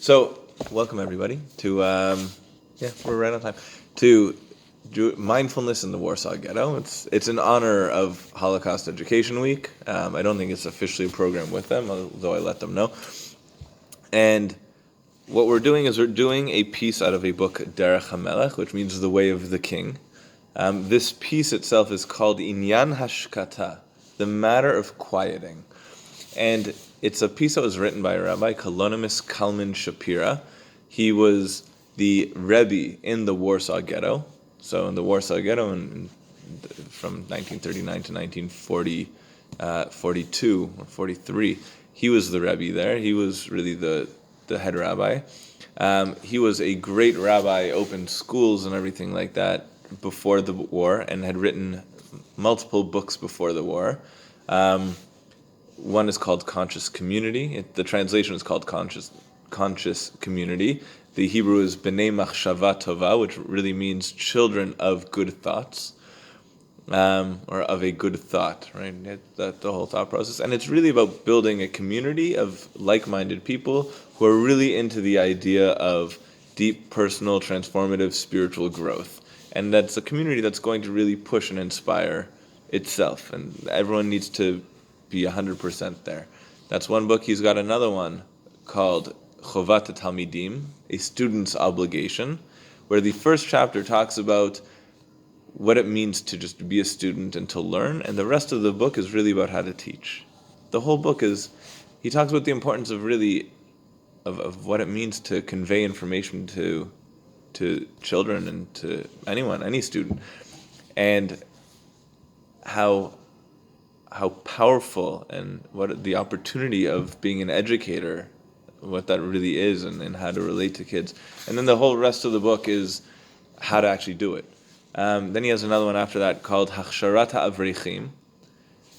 So, welcome everybody to, we're right on time, to Mindfulness in the Warsaw Ghetto. It's in honor of Holocaust Education Week. I don't think it's officially a program with them, although I let them know. And what we're doing is we're doing a piece out of a book, Derech HaMelech, which means the way of the king. This piece itself is called Inyan Hashkata, the matter of quieting. And it's a piece that was written by Rabbi Kalonymus Kalman Shapera. He was the Rebbe in the Warsaw Ghetto. So in the Warsaw Ghetto from 1939 to 1942 or 43, he was the Rebbe there. He was really the head rabbi. He was a great rabbi, opened schools and everything like that before the war, and had written multiple books before the war. One is called Conscious Community. The translation is called Conscious Community. The Hebrew is B'nei Machshava Tova, which really means children of good thoughts, or of a good thought, right? The whole thought process. And it's really about building a community of like-minded people who are really into the idea of deep, personal, transformative, spiritual growth. And that's a community that's going to really push and inspire itself. And everyone needs to be 100% there. That's one book. He's got another one called Chovat Talmidim, a student's obligation, where the first chapter talks about what it means to just be a student and to learn, and the rest of the book is really about how to teach. The whole book he talks about the importance of really of what it means to convey information to children and to anyone, any student, and how powerful and what the opportunity of being an educator, what that really is, and how to relate to kids. And then the whole rest of the book is how to actually do it. Then he has another one after that called Hashkata Avreichim.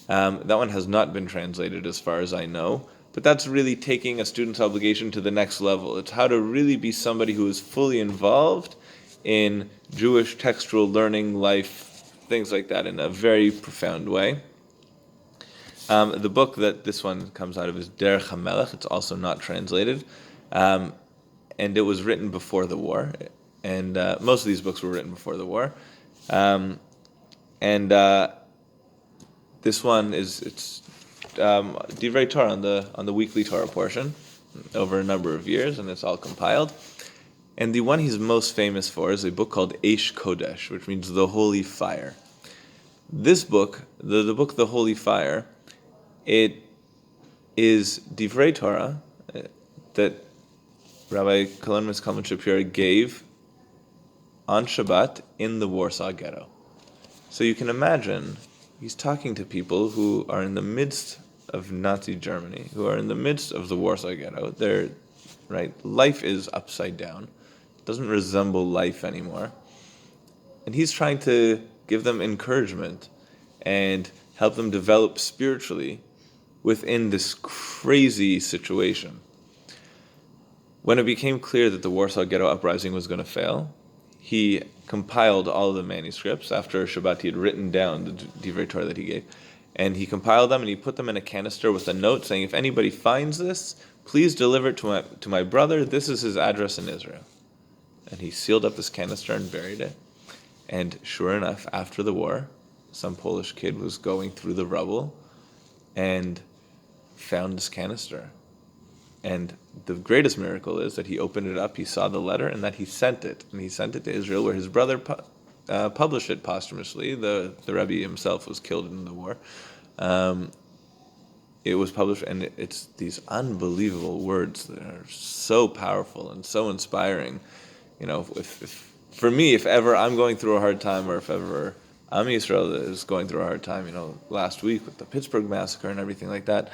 That one has not been translated as far as I know, but that's really taking a student's obligation to the next level. It's how to really be somebody who is fully involved in Jewish textual learning, life, things like that in a very profound way. The book that this one comes out of is Derech HaMelech. It's also not translated. And it was written before the war. And most of these books were written before the war. This one it's Divrei Torah on the weekly Torah portion over a number of years, and it's all compiled. And the one he's most famous for is a book called Eish Kodesh, which means the Holy Fire. This book, the book The Holy Fire, it is Divrei Torah that Rabbi Kalonymus Kalman Shapera gave on Shabbat in the Warsaw Ghetto. So you can imagine, he's talking to people who are in the midst of Nazi Germany, who are in the midst of the Warsaw Ghetto. Life is upside down. It doesn't resemble life anymore. And he's trying to give them encouragement and help them develop spiritually within this crazy situation. When it became clear that the Warsaw Ghetto Uprising was going to fail, he compiled all of the manuscripts. After Shabbat, he had written down the Divrei Torah that he gave, and he compiled them and he put them in a canister with a note saying, if anybody finds this, please deliver it to my brother. This is his address in Israel. And he sealed up this canister and buried it. And sure enough, after the war, some Polish kid was going through the rubble and found this canister. And the greatest miracle is that he opened it up, he saw the letter, and that he sent it. And he sent it to Israel, where his brother published it posthumously. The Rebbe himself was killed in the war. It was published, and it's these unbelievable words that are so powerful and so inspiring. You know, if for me, if ever I'm going through a hard time, or if ever Am Yisrael is going through a hard time, last week with the Pittsburgh massacre and everything like that,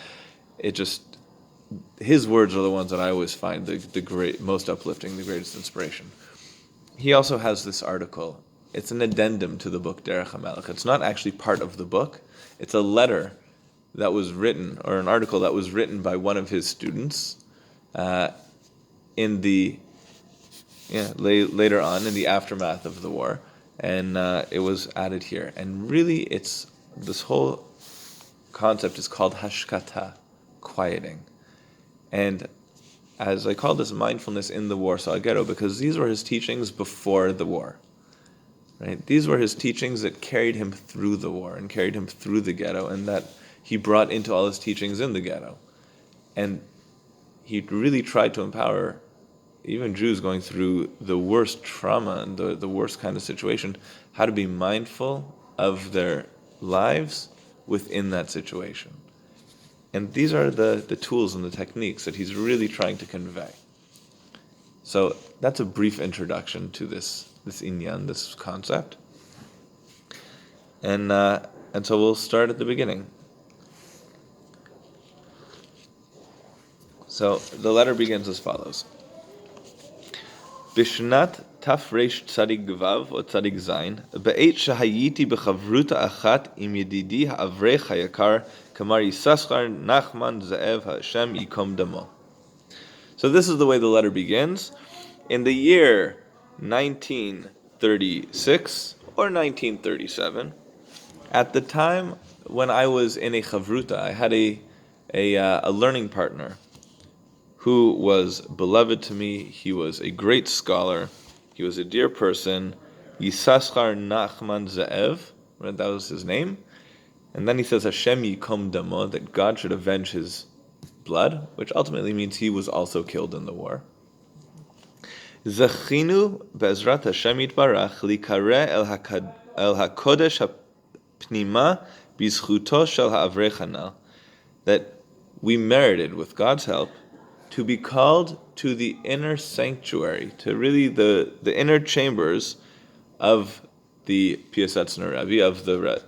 his words are the ones that I always find the great, most uplifting, the greatest inspiration. He also has this article. It's an addendum to the book Derech HaMelech. It's not actually part of the book. It's a letter that was written, or an article that was written by one of his students later on in the aftermath of the war, and it was added here. And really, this whole concept is called Hashkata, quieting. And as I call this mindfulness in the Warsaw Ghetto, because these were his teachings before the war. Right? These were his teachings that carried him through the war and carried him through the ghetto, and that he brought into all his teachings in the ghetto. And he really tried to empower even Jews going through the worst trauma and the worst kind of situation, how to be mindful of their lives within that situation. And these are the tools and the techniques that he's really trying to convey. So that's a brief introduction to this inyan, this concept. And so we'll start at the beginning. So the letter begins as follows. Bishnat tafresh tzadik gvav or tzadik zayin, be'et shahayiti bechavruta achat im yedidi ha'avrech hayakar kamar Yisachar Nachman Ze'ev Hashem Yikom Damo. So this is the way the letter begins. In the year 1936 or 1937, at the time when I was in a chavruta, I had a learning partner who was beloved to me. He was a great scholar. He was a dear person. Yisachar Nachman Ze'ev, right, that was his name. And then he says, Hashem Yikom Damo, that God should avenge his blood, which ultimately means he was also killed in the war. Zechinu be'ezrat Hashem Yitbarach likare el hakodesh hapnima bizchuto shel ha'avrei chanal, that we merited, with God's help, to be called to the inner sanctuary, to really the inner chambers of the Piasetzner Rebbe, of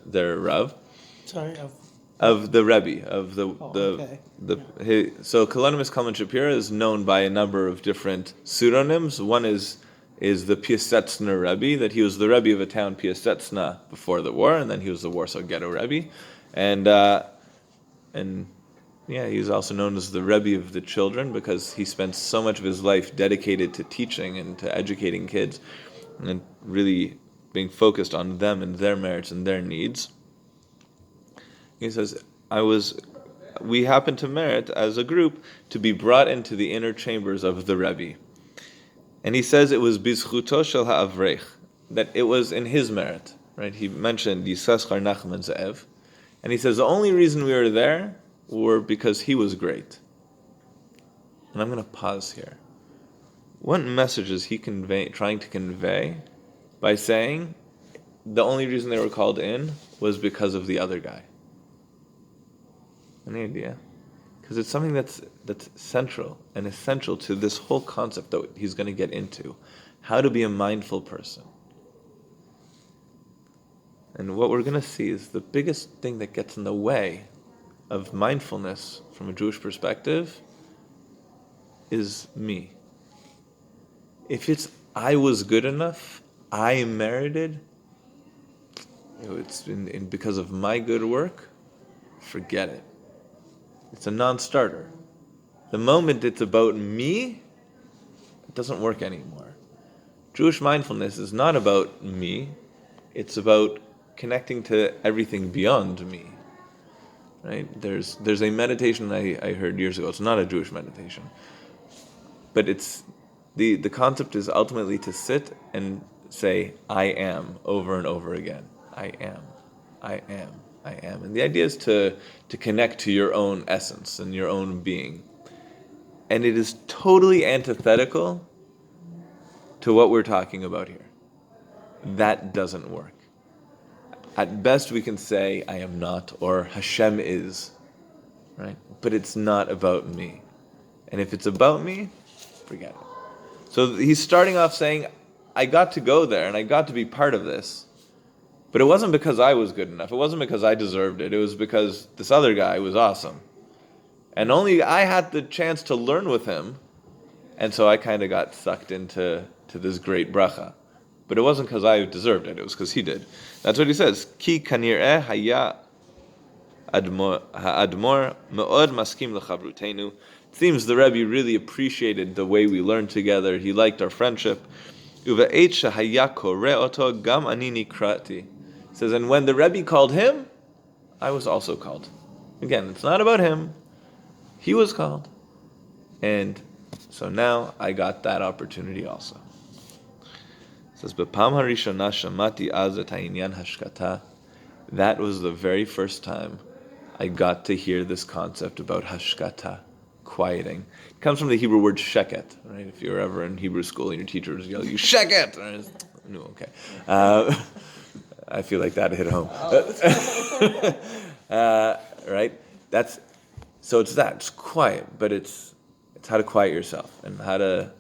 their Rav. Sorry, Of the Rebbe, of okay. So Kalonymus Kalman Shapera is known by a number of different pseudonyms. One is the Piasetzner Rebbe, that he was the Rebbe of a town Piasetzna before the war, and then he was the Warsaw Ghetto Rebbe, and he's also known as the Rebbe of the children because he spent so much of his life dedicated to teaching and to educating kids, and really being focused on them and their merits and their needs. He says, we happen to merit as a group to be brought into the inner chambers of the Rebbe. And he says it was bizchuto shel ha'avrech, that it was in his merit, right? He mentioned Yisachar Nachman Ze'ev, and he says the only reason we were there were because he was great. And I'm going to pause here. What message is he trying to convey by saying the only reason they were called in was because of the other guy? Any idea? Because it's something that's central and essential to this whole concept that he's going to get into. How to be a mindful person. And what we're going to see is the biggest thing that gets in the way of mindfulness from a Jewish perspective is me. If it's I was good enough, I merited, it's because of my good work, forget it. It's a non-starter. The moment it's about me, it doesn't work anymore. Jewish mindfulness is not about me. It's about connecting to everything beyond me. Right? There's a meditation I heard years ago. It's not a Jewish meditation, but it's the concept is ultimately to sit and say I am over and over again. I am. And the idea is to connect to your own essence and your own being. And it is totally antithetical to what we're talking about here. That doesn't work. At best we can say I am not, or Hashem is, right? But it's not about me. And if it's about me, forget it. So he's starting off saying, I got to go there and I got to be part of this. But it wasn't because I was good enough. It wasn't because I deserved it. It was because this other guy was awesome. And only I had the chance to learn with him. And so I kind of got sucked into this great bracha. But it wasn't because I deserved it. It was because he did. That's what he says. Ki kanir'eh haya ha'admor me'od maskim l'chavrutenu. It seems the Rebbe really appreciated the way we learned together. He liked our friendship. Uva'et shehaya koreh oto gam ani nikrati. It says, and when the Rebbe called him, I was also called. Again, it's not about him. He was called. And So now I got that opportunity also. It says, "B'pam harishona shamati az et ha'inyan hashkata." That was the very first time I got to hear this concept about hashkata, quieting. It comes from the Hebrew word sheket, right? If you were ever in Hebrew school and your teacher was yelling, "You sheket!" No, okay. I feel like that hit home. Right? It's quiet, but it's how to quiet yourself and how to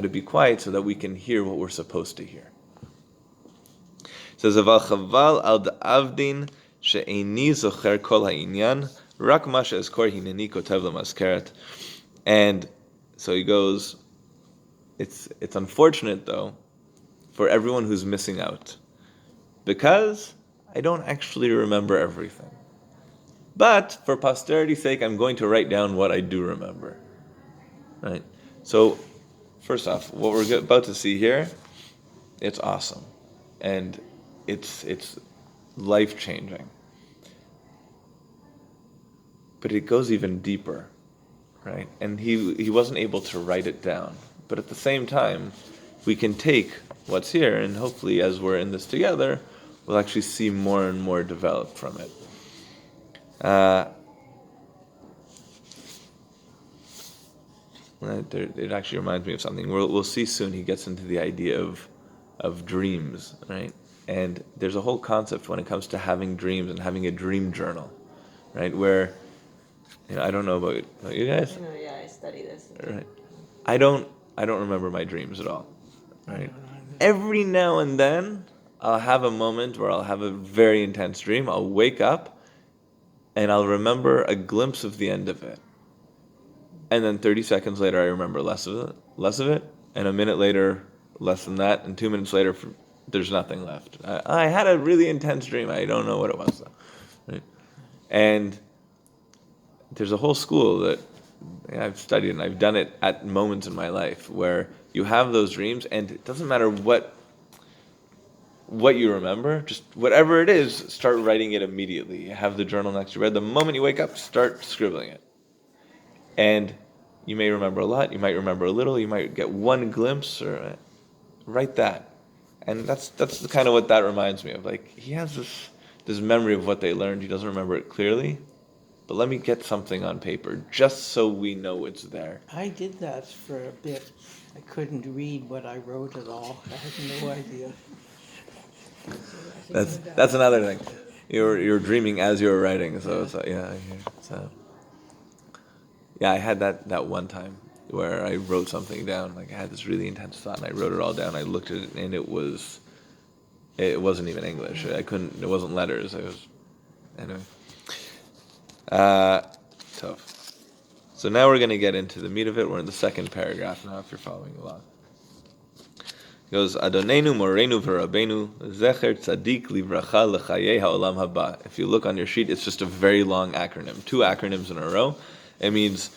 be quiet so that we can hear what we're supposed to hear. It says, "Aval chaval al da'avdin she'eini zocher kol ha'inyan rak ma she'ezkor hineni kotev lemaskeret." And so he goes, it's unfortunate though for everyone who's missing out, because I don't actually remember everything. But for posterity's sake, I'm going to write down what I do remember. Right? So, first off, what we're about to see here, it's awesome. And it's life-changing. But it goes even deeper, right? And he wasn't able to write it down. But at the same time, we can take what's here, and hopefully as we're in this together, we'll actually see more and more develop from it. It actually reminds me of something. We'll see soon. He gets into the idea of dreams, right? And there's a whole concept when it comes to having dreams and having a dream journal, right? Where, I don't know about you guys. Yeah, I study this. Right. I don't remember my dreams at all, right? Every now and then, I'll have a moment where I'll have a very intense dream. I'll wake up, and I'll remember a glimpse of the end of it. And then 30 seconds later, I remember less of it, and a minute later, less than that, and 2 minutes later, there's nothing left. I had a really intense dream. I don't know what it was, though. Right? And there's a whole school that I've studied, and I've done it at moments in my life where you have those dreams, and it doesn't matter what you remember, just whatever it is, start writing it immediately. You have the journal next to your bed. The moment you wake up, start scribbling it. And you may remember a lot, you might remember a little, you might get one glimpse, or write that. And that's kind of what that reminds me of. Like, he has this memory of what they learned. He doesn't remember it clearly, but let me get something on paper just so we know it's there. I did that for a bit. I couldn't read what I wrote at all. I had no idea. That's another thing. You're dreaming as you're writing, so I had that one time where I wrote something down. Like, I had this really intense thought, and I wrote it all down. I looked at it, and it wasn't even English. It wasn't letters. Anyway. Tough. So now we're going to get into the meat of it. We're in the second paragraph now, if you're following along. It goes, Adonenu Morenu V'Rabbeinu Zecher Tzadik Livracha L'Chayei Ha'olam Haba. If you look on your sheet, it's just a very long acronym. 2 acronyms in a row. It means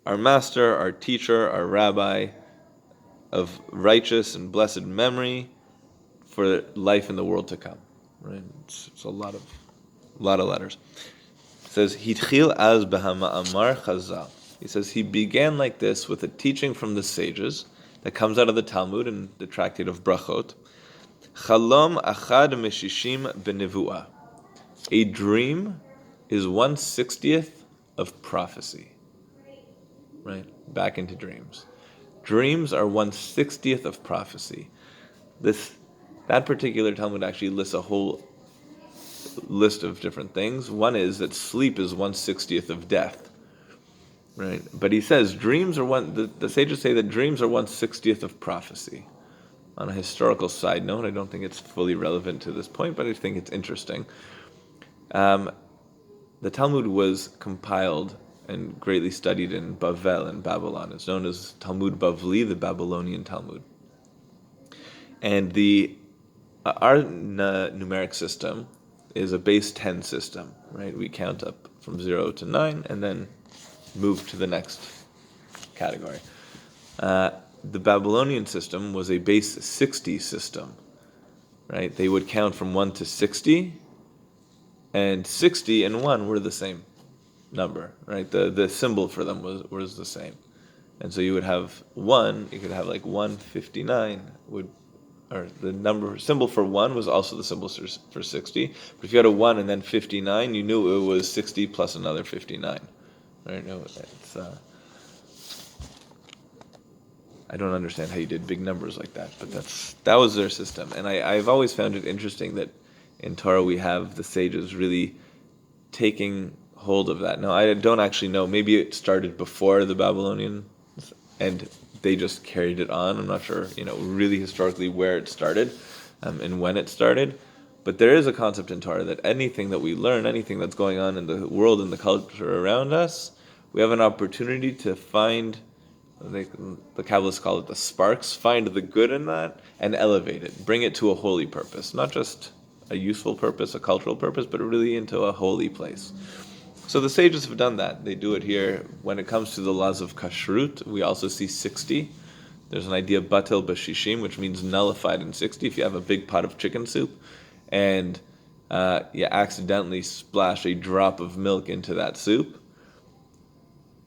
our master, our teacher, our rabbi of righteous and blessed memory for life in the world to come. Right? It's a lot of letters. It says, Hitchil az b'hama'amar chazal. He says he began like this with a teaching from the sages that comes out of the Talmud and the tractate of Brachot. Chalom achad meshishim b'nevuah. A dream is 1/60th of prophecy. Right? Back into dreams. Dreams are 1/60th of prophecy. That particular Talmud actually lists a whole list of different things. One is that sleep is 1/60th of death. Right? But he says dreams are the sages say that dreams are 1/60th of prophecy. On a historical side note, I don't think it's fully relevant to this point, but I think it's interesting. The Talmud was compiled and greatly studied in Bavel in Babylon. It's known as Talmud Bavli, the Babylonian Talmud. And our numeric system is a base 10 system, right? We count up from 0 to 9 and then move to the next category. The Babylonian system was a base 60 system, right? They would count from 1 to 60, and 60 and 1 were the same number, right? The symbol for them was the same. And so you would have 1, you could have like 159 would, or the number symbol for 1 was also the symbol for 60. But if you had a 1 and then 59, you knew it was 60 plus another 59. Right? No, I don't understand how you did big numbers like that, but that was their system. And I've always found it interesting that in Torah we have the sages really taking hold of that. Now, I don't actually know. Maybe it started before the Babylonians, and they just carried it on. I'm not sure, really historically where it started and when it started. But there is a concept in Torah that anything that we learn, anything that's going on in the world and the culture around us, we have an opportunity to find, the Kabbalists call it the sparks, find the good in that and elevate it, bring it to a holy purpose, not just a useful purpose, a cultural purpose, but really into a holy place. So the sages have done that. They do it here. When it comes to the laws of kashrut, we also see 60. There's an idea batel b'shishim, which means nullified in 60. If you have a big pot of chicken soup and you accidentally splash a drop of milk into that soup,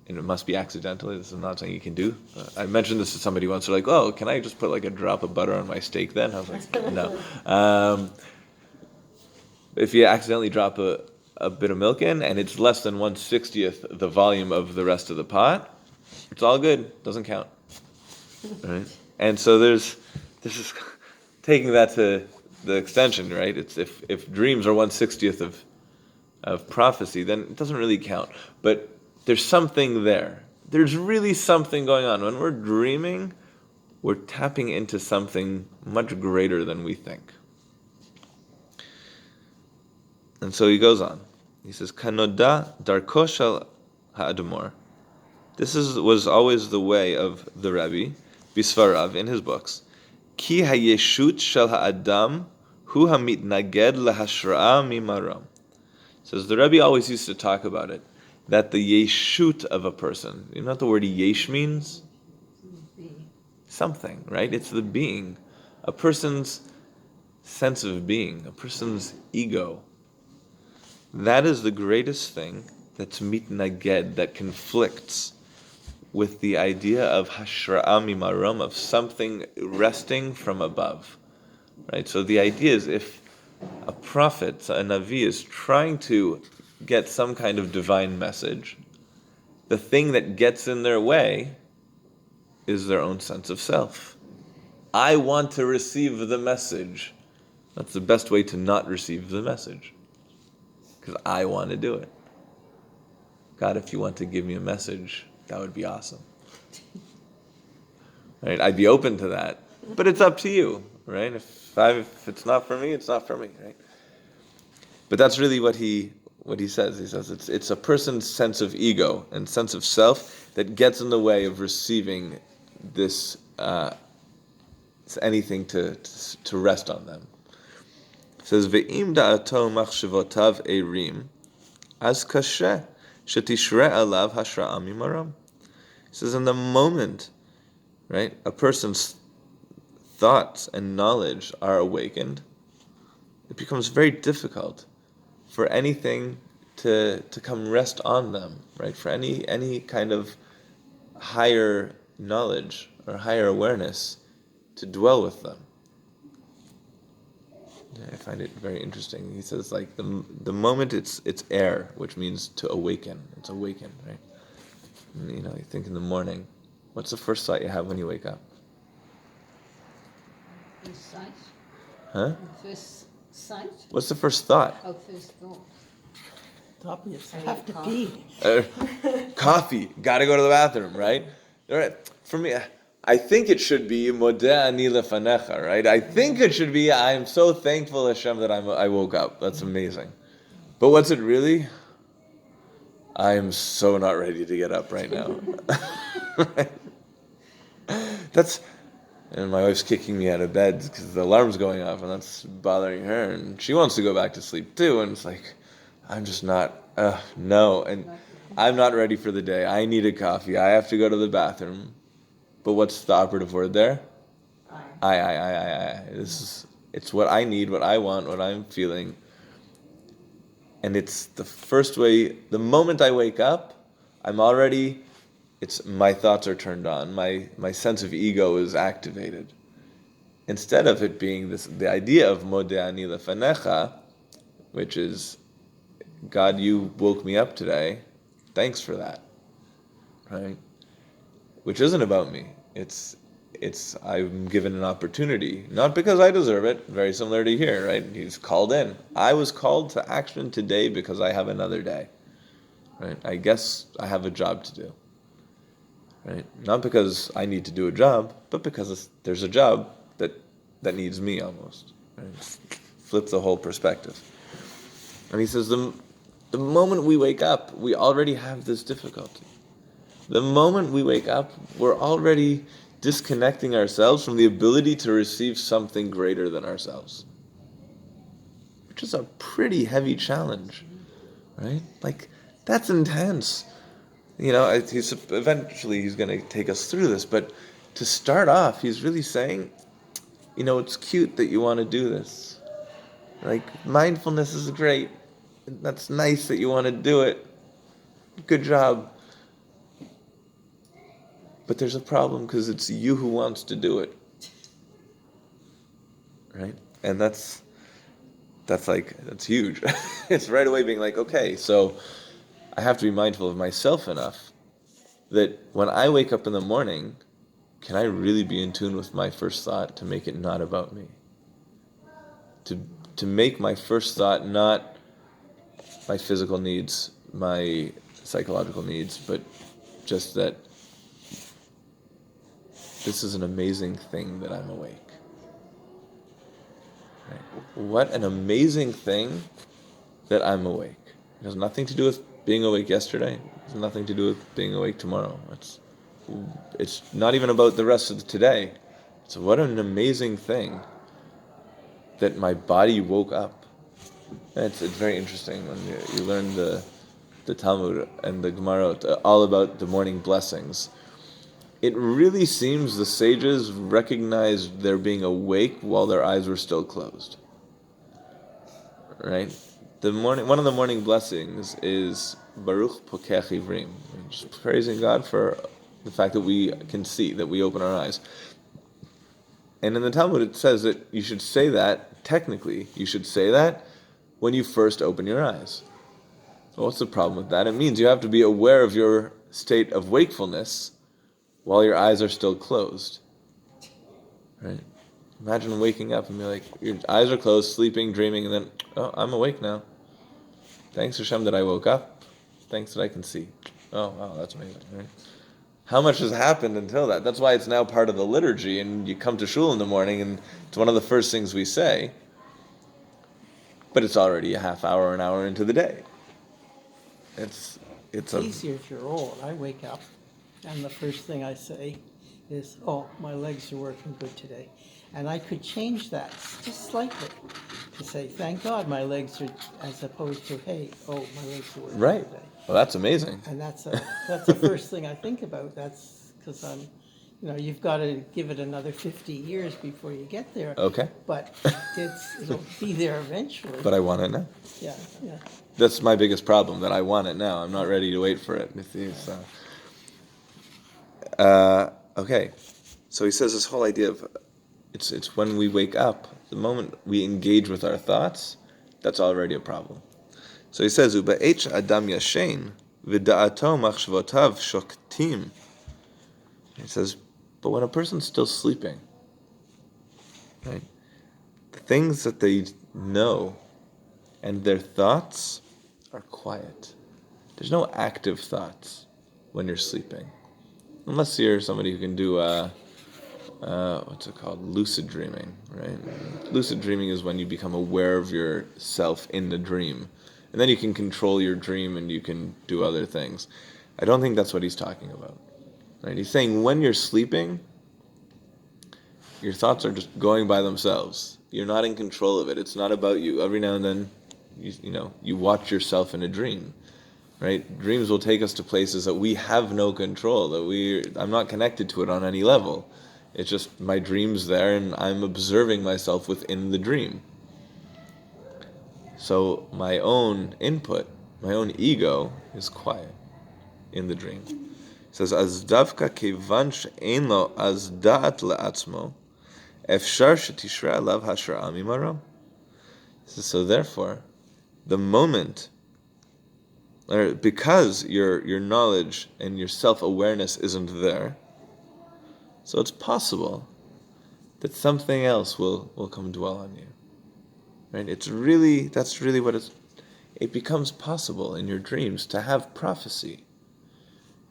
and it must be accidentally, this is not something you can do. I mentioned this to somebody once. They're like, "Oh, can I just put like a drop of butter on my steak then?" I was like, "No." If you accidentally drop a bit of milk in and it's less than 1/60th the volume of the rest of the pot, it's all good. Doesn't count. Right? And so this is taking that to the extension, right? It's if dreams are 1/60th of prophecy, then it doesn't really count. But there's something there. There's really something going on. When we're dreaming, we're tapping into something much greater than we think. And so he goes on. He says, Kanoda darko shel ha'admor. This was always the way of the Rebbe, Bisvarav, in his books. Ki hayeshut shel ha'adam hu hamitnaged lahashra'a mimaram. Says the Rebbe always used to talk about it, that the yeshut of a person, you know what the word yesh means? Something, right? It's the being. A person's sense of being, a person's ego. That is the greatest thing that's mitnaged, that conflicts with the idea of hashra'a mimaram, of something resting from above. Right? So the idea is if a prophet, a Navi, is trying to get some kind of divine message, the thing that gets in their way is their own sense of self. I want to receive the message. That's the best way to not receive the message, because I want to do it. God, if you want to give me a message, that would be awesome. Right? I'd be open to that, but it's up to you, right? If it's not for me, it's not for me, right? But that's really what he says. He says it's a person's sense of ego and sense of self that gets in the way of receiving this anything to rest on them. It says ve'im da'ato machshavotav erim az kasheh shetishre alav hashra'a mimaram. He says in the moment, right, a person's thoughts and knowledge are awakened, it becomes very difficult for anything to come rest on them, right? For any kind of higher knowledge or higher awareness to dwell with them. Yeah, I find it very interesting. He says like the moment it's air, which means to awaken. It's awakened, right? And, you think in the morning, what's the first thought you have when you wake up? First sight? Huh? First sight? What's the first thought? Oh, first thought. Obvious. I have to pee. Coffee. Got to go to the bathroom, right? All right. For me, I think it should be modeh ani lefanecha, right? I think it should be I'm so thankful Hashem that I woke up. That's amazing. But what's it really? I am so not ready to get up right now. Right? And my wife's kicking me out of bed because the alarm's going off, and that's bothering her, and she wants to go back to sleep too, and it's like, I'm just not, no, and I'm not ready for the day. I need a coffee. I have to go to the bathroom. But what's the operative word there? I. It's what I need, what I want, what I'm feeling. And it's the first way, the moment I wake up, I'm already it's my thoughts are turned on, my sense of ego is activated. Instead of it being the idea of Modeh ani lefanecha, which is, God, you woke me up today, thanks for that, right? Which isn't about me. It's I'm given an opportunity, not because I deserve it. Very similar to here, right? He's called in. I was called to action today because I have another day, right? I guess I have a job to do, right? Not because I need to do a job, but because there's a job that needs me almost. Right? Flip the whole perspective. And he says the moment we wake up, we already have this difficulty. The moment we wake up, we're already disconnecting ourselves from the ability to receive something greater than ourselves, which is a pretty heavy challenge, right? Like, that's intense. Eventually he's going to take us through this, but to start off, he's really saying, it's cute that you want to do this. Like, mindfulness is great. That's nice that you want to do it. Good job. But there's a problem because it's you who wants to do it, right? And that's huge. It's right away being like, okay, so I have to be mindful of myself enough that when I wake up in the morning, can I really be in tune with my first thought to make it not about me? To make my first thought not my physical needs, my psychological needs, but just that this is an amazing thing that I'm awake. Right? What an amazing thing that I'm awake. It has nothing to do with being awake yesterday. It has nothing to do with being awake tomorrow. It's not even about the rest of today. So what an amazing thing that my body woke up. And it's very interesting when you learn the Talmud and the Gemarot all about the morning blessings. It really seems the sages recognized their being awake while their eyes were still closed. Right? One of the morning blessings is Baruch Pokech Ivrim, just praising God for the fact that we can see, that we open our eyes. And in the Talmud it says that you should say that, technically, you should say that when you first open your eyes. Well, what's the problem with that? It means you have to be aware of your state of wakefulness while your eyes are still closed. Right? Imagine waking up and be like, your eyes are closed, sleeping, dreaming, and then, oh, I'm awake now. Thanks Hashem that I woke up. Thanks that I can see. Oh, wow, that's amazing, right? How much has happened until that? That's why it's now part of the liturgy, and you come to shul in the morning, and it's one of the first things we say, but it's already a half hour, an hour into the day. It's easier if you're old. I wake up, and the first thing I say is, oh, my legs are working good today. And I could change that just slightly to say, thank God my legs are, as opposed to, hey, oh, my legs are working right. today. Well, that's amazing. And that's the first thing I think about. That's because you've got to give it another 50 years before you get there. Okay. But it'll be there eventually. But I want it now. Yeah. That's my biggest problem, that I want it now. I'm not ready to wait for it. Okay. So he says this whole idea of it's when we wake up, the moment we engage with our thoughts, that's already a problem. So he says, "U'ba'ech adam yashen v'da'ato machshavotav shoktim." He says, but when a person's still sleeping, right, the things that they know and their thoughts are quiet. There's no active thoughts when you're sleeping, unless you're somebody who can do what's it called? Lucid dreaming, right? Lucid dreaming is when you become aware of yourself in the dream. And then you can control your dream and you can do other things. I don't think that's what he's talking about. Right? He's saying when you're sleeping, your thoughts are just going by themselves. You're not in control of it. It's not about you. Every now and then, you watch yourself in a dream. Right? Dreams will take us to places that we have no control, I'm not connected to it on any level. It's just my dream's there and I'm observing myself within the dream. So my own input, my own ego is quiet in the dream. says, "Az davka kevan she'ein lo az da'at le'atzmo, efshar shetishra alav hashra'a mimaro." So therefore, the moment, or because your knowledge and your self-awareness isn't there, so it's possible that something else will come dwell on you. Right? That's really what it becomes possible in your dreams to have prophecy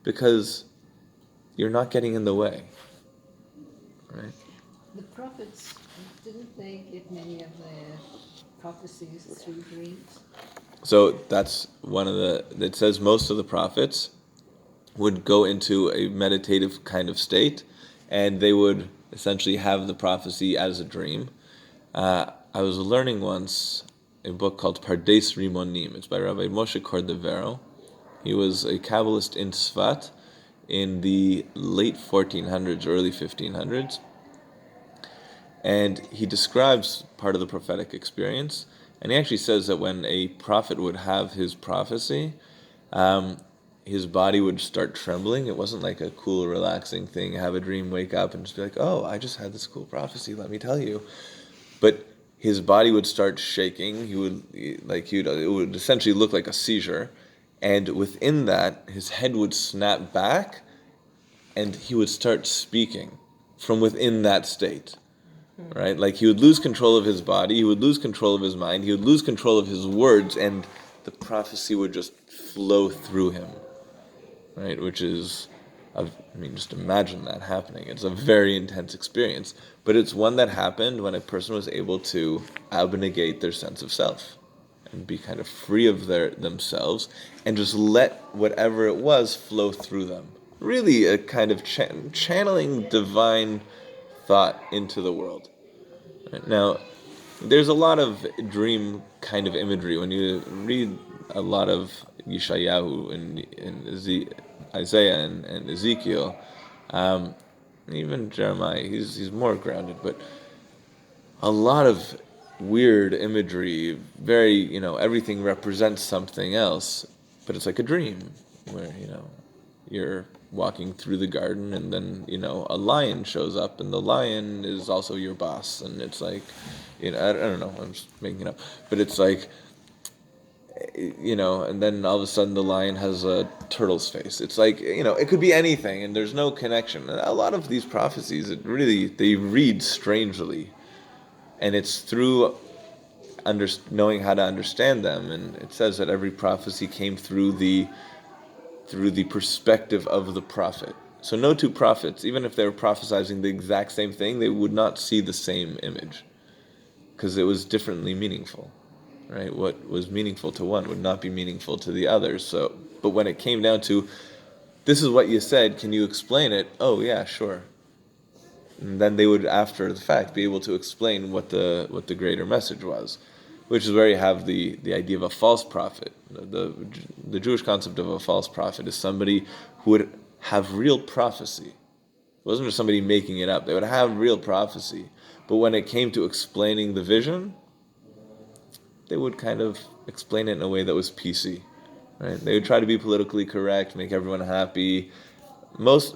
because you're not getting in the way. Right? The prophets, didn't they get many of their prophecies through dreams? So that's one of it says most of the prophets would go into a meditative kind of state, and they would essentially have the prophecy as a dream. I was learning once a book called Pardes Rimonim. It's by Rabbi Moshe Cordovero. He was a Kabbalist in Tzfat in the late 1400s, early 1500s. And he describes part of the prophetic experience. And he actually says that when a prophet would have his prophecy, his body would start trembling. It wasn't like a cool, relaxing thing, have a dream, wake up, and just be like, oh, I just had this cool prophecy, let me tell you. But his body would start shaking. It would essentially look like a seizure. And within that, his head would snap back, and he would start speaking from within that state. Right? Like he would lose control of his body, he would lose control of his mind, he would lose control of his words, and the prophecy would just flow through him. Right? Which is, just imagine that happening. It's a very intense experience. But it's one that happened when a person was able to abnegate their sense of self and be kind of free of themselves and just let whatever it was flow through them. Really a kind of channeling divine thought into the world. Right? Now, there's a lot of dream kind of imagery when you read a lot of Yeshayahu and Isaiah and Ezekiel, even Jeremiah. He's more grounded, but a lot of weird imagery. Very, everything represents something else, but it's like a dream where you're walking through the garden and then a lion shows up and the lion is also your boss, and it's like I don't know, I'm just making it up, but it's like and then all of a sudden the lion has a turtle's face. It's like it could be anything and there's no connection. And a lot of these prophecies, they read strangely, and it's through knowing how to understand them. And it says that every prophecy came through the perspective of the prophet. So no two prophets, even if they were prophesying the exact same thing, they would not see the same image because it was differently meaningful, right? What was meaningful to one would not be meaningful to the other. So, but when it came down to, this is what you said, can you explain it? Oh yeah, sure. And then they would, after the fact, be able to explain what the greater message was, which is where you have the idea of a false prophet. The Jewish concept of a false prophet is somebody who would have real prophecy. It wasn't just somebody making it up. They would have real prophecy. But when it came to explaining the vision, they would kind of explain it in a way that was PC. Right? They would try to be politically correct, make everyone happy. Most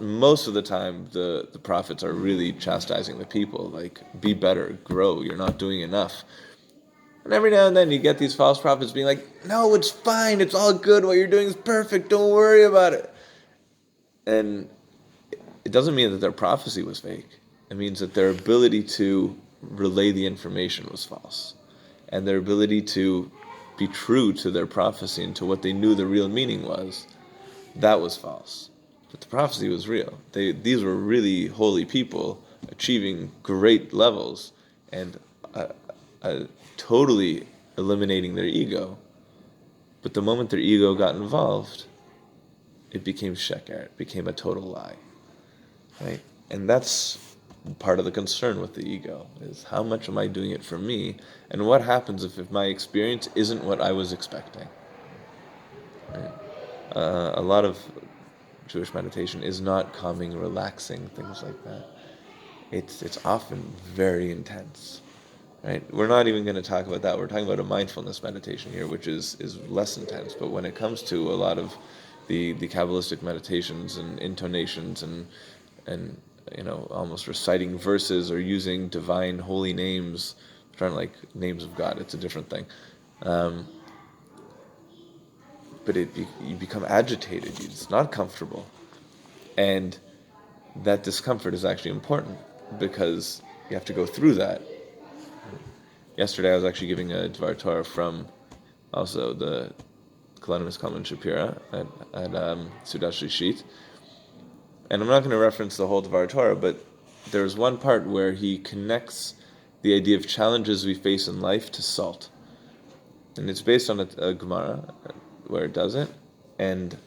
of the time, the prophets are really chastising the people, like, be better, grow, you're not doing enough. And every now and then you get these false prophets being like, no, it's fine, it's all good, what you're doing is perfect, don't worry about it. And it doesn't mean that their prophecy was fake. It means that their ability to relay the information was false. And their ability to be true to their prophecy and to what they knew the real meaning was, that was false. But the prophecy was real. These were really holy people achieving great levels and totally eliminating their ego. But the moment their ego got involved, it became sheker. It became a total lie. Right? And that's part of the concern with the ego, is how much am I doing it for me, and what happens if my experience isn't what I was expecting. Right? A lot of Jewish meditation is not calming, relaxing, things like that. It's often very intense. Right? We're not even going to talk about that. We're talking about a mindfulness meditation here, which is less intense. But when it comes to a lot of the Kabbalistic meditations and intonations and almost reciting verses or using divine holy names, trying like names of God. It's a different thing. But you become agitated. It's not comfortable, and that discomfort is actually important because you have to go through that. Yesterday, I was actually giving a Dvar Torah from also the Kalonymus Kalman Shapera at Sudat Shlishit, and I'm not going to reference the whole Dvar Torah, but there's one part where he connects the idea of challenges we face in life to salt, and it's based on a Gemara where it does it, and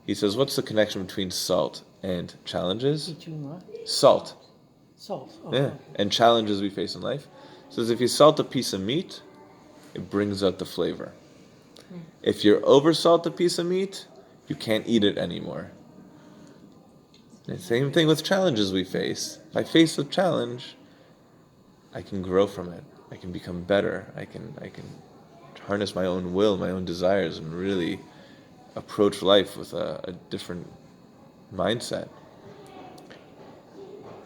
he says, what's the connection between salt and challenges? Between what? Salt. Salt. Oh, Yeah, okay. and challenges we face in life. He says if you salt a piece of meat, it brings out the flavor. If you oversalt a piece of meat, you can't eat it anymore. And the same thing with challenges we face. If I face a challenge, I can grow from it. I can become better. I can harness my own will, my own desires, and really approach life with a different mindset.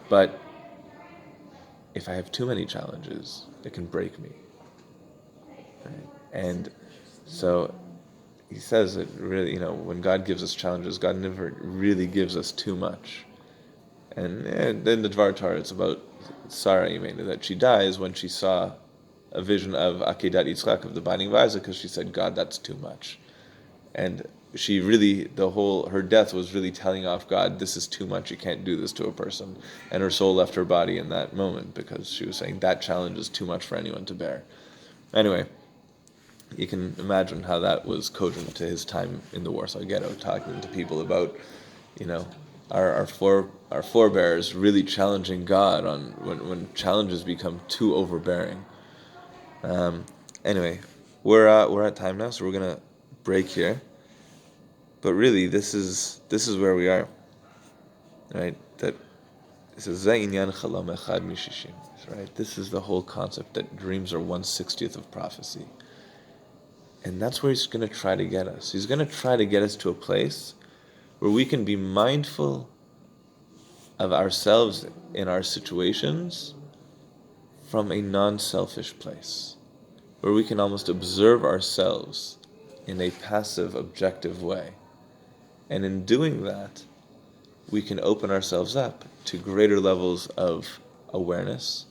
But if I have too many challenges, it can break me. Right? And so he says that really, when God gives us challenges, God never really gives us too much. And then the Dvar Torah, it's about Sarah, that she dies when she saw a vision of Akedat Yitzchak, of the binding of Isaac, because she said, God, that's too much. And she really, her death was really telling off God, this is too much, you can't do this to a person. And her soul left her body in that moment because she was saying that challenge is too much for anyone to bear. Anyway, you can imagine how that was cogent to his time in the Warsaw Ghetto, talking to people about, our forebears really challenging God on when challenges become too overbearing. Anyway, we're at time now, so we're gonna break here. But really, this is where we are, right? That this is Zainyan Chalam Echad Mishishim, right? This is the whole concept that dreams are 1/60th of prophecy, and that's where he's going to try to get us. He's going to try to get us to a place where we can be mindful of ourselves in our situations from a non-selfish place, where we can almost observe ourselves in a passive, objective way. And in doing that, we can open ourselves up to greater levels of awareness,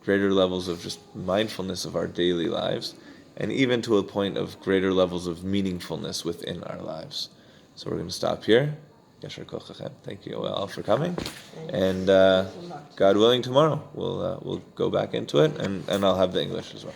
greater levels of just mindfulness of our daily lives, and even to a point of greater levels of meaningfulness within our lives. So we're going to stop here. Yashar Kol Chachem. Thank you all for coming. And God willing, tomorrow we'll go back into it, and I'll have the English as well.